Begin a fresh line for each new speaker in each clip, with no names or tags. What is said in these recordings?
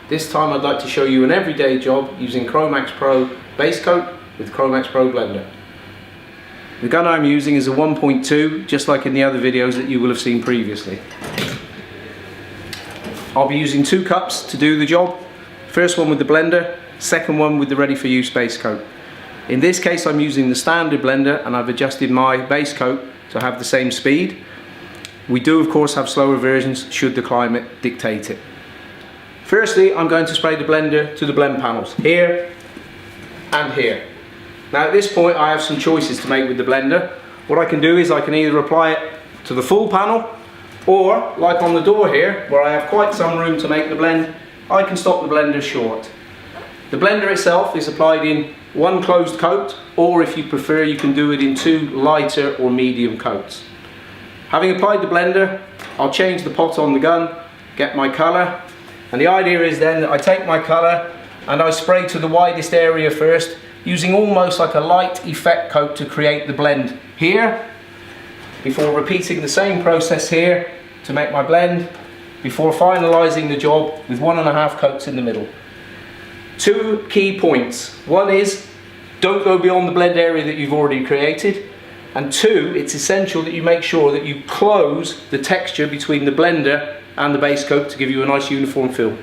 This time I'd like to show you an everyday job using Cromax Pro Basecoat with Cromax Pro Blender. The gun I'm using is a 1.2, just like in the other videos that you will have seen previously. I'll be using 2 cups to do the job. First one with the blender, second one with the ready for use base coat. In this case I'm using the standard blender and I've adjusted my base coat to have the same speed. We do of course have slower versions should the climate dictate it. Firstly, I'm going to spray the blender to the blend panels, here and here. Now at this point I have some choices to make with the blender. What I can do is I can either apply it to the full panel, or like on the door here, where I have quite some room to make the blend, I can stop the blender short. The blender itself is applied in 1 closed coat, or if you prefer you can do it in 2 lighter or medium coats. Having applied the blender, I'll change the pot on the gun, get my colour, and the idea is then that I take my colour and I spray to the widest area first, using almost like a light effect coat to create the blend here, before repeating the same process here to make my blend, before finalising the job with 1.5 coats in the middle. 2 key points. One is, don't go beyond the blend area that you've already created, and 2, it's essential that you make sure that you close the texture between the blender and the base coat to give you a nice uniform feel.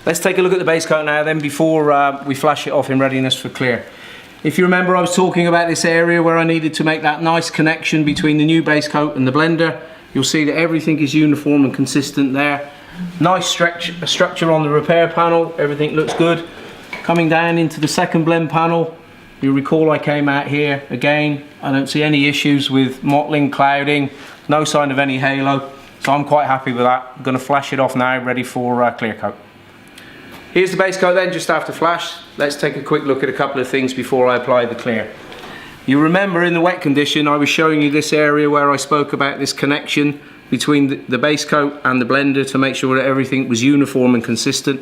Let's take a look at the base coat now then before we flash it off in readiness for clear. If you remember, I was talking about this area where I needed to make that nice connection between the new base coat and the blender. You'll see that everything is uniform and consistent there. Nice structure on the repair panel, everything looks good. Coming down into the second blend panel, you'll recall I came out here again. I don't see any issues with mottling, clouding, no sign of any halo, so I'm quite happy with that. I'm going to flash it off now, ready for clear coat. Here's the base coat then, just after flash. Let's take a quick look at a couple of things before I apply the clear. You remember in the wet condition I was showing you this area where I spoke about this connection between the base coat and the blender to make sure that everything was uniform and consistent.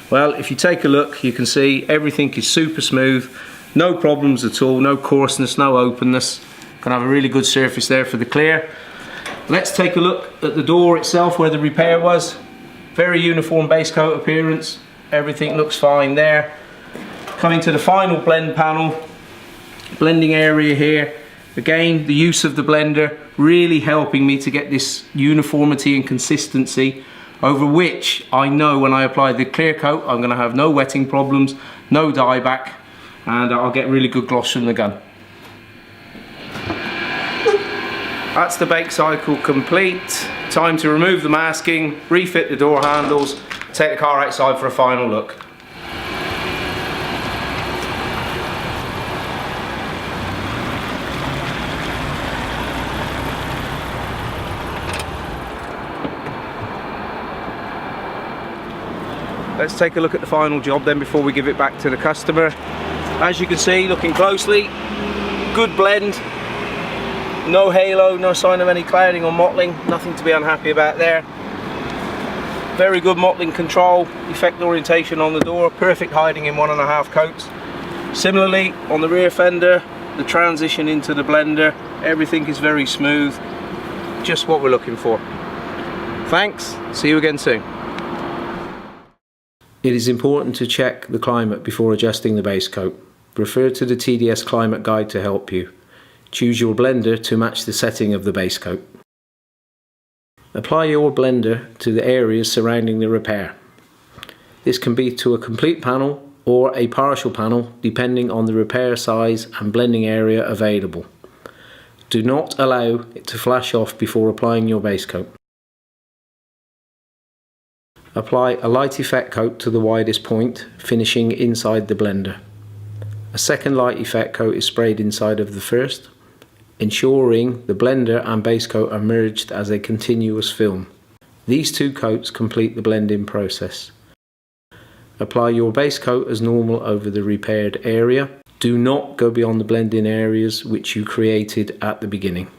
Well, if you take a look, you can see everything is super smooth, no problems at all, no coarseness, no openness. Can have a really good surface there for the clear. Let's take a look at the door itself where the repair was. Very uniform base coat appearance. Everything looks fine there. Coming to the final blend panel, blending area here. Again, the use of the blender really helping me to get this uniformity and consistency, over which I know when I apply the clear coat I'm going to have no wetting problems, no dieback, and I'll get really good gloss from the gun. That's the bake cycle complete. Time to remove the masking, refit the door handles, take the car outside for a final look. Let's take a look at the final job then before we give it back to the customer. As you can see, looking closely, good blend, no halo, no sign of any clouding or mottling, nothing to be unhappy about there. Very good mottling control, effect orientation on the door, perfect hiding in 1.5 coats. Similarly on the rear fender, the transition into the blender, everything is very smooth, just what we're looking for. Thanks, see you again soon. It is important to check the climate before adjusting the base coat. Refer to the TDS Climate Guide to help you. Choose your blender to match the setting of the base coat. Apply your blender to the areas surrounding the repair. This can be to a complete panel or a partial panel depending on the repair size and blending area available. Do not allow it to flash off before applying your base coat. Apply a light effect coat to the widest point, finishing inside the blender. A second light effect coat is sprayed inside of the first, ensuring the blender and base coat are merged as a continuous film. These two coats complete the blending process. Apply your base coat as normal over the repaired area. Do not go beyond the blending areas which you created at the beginning.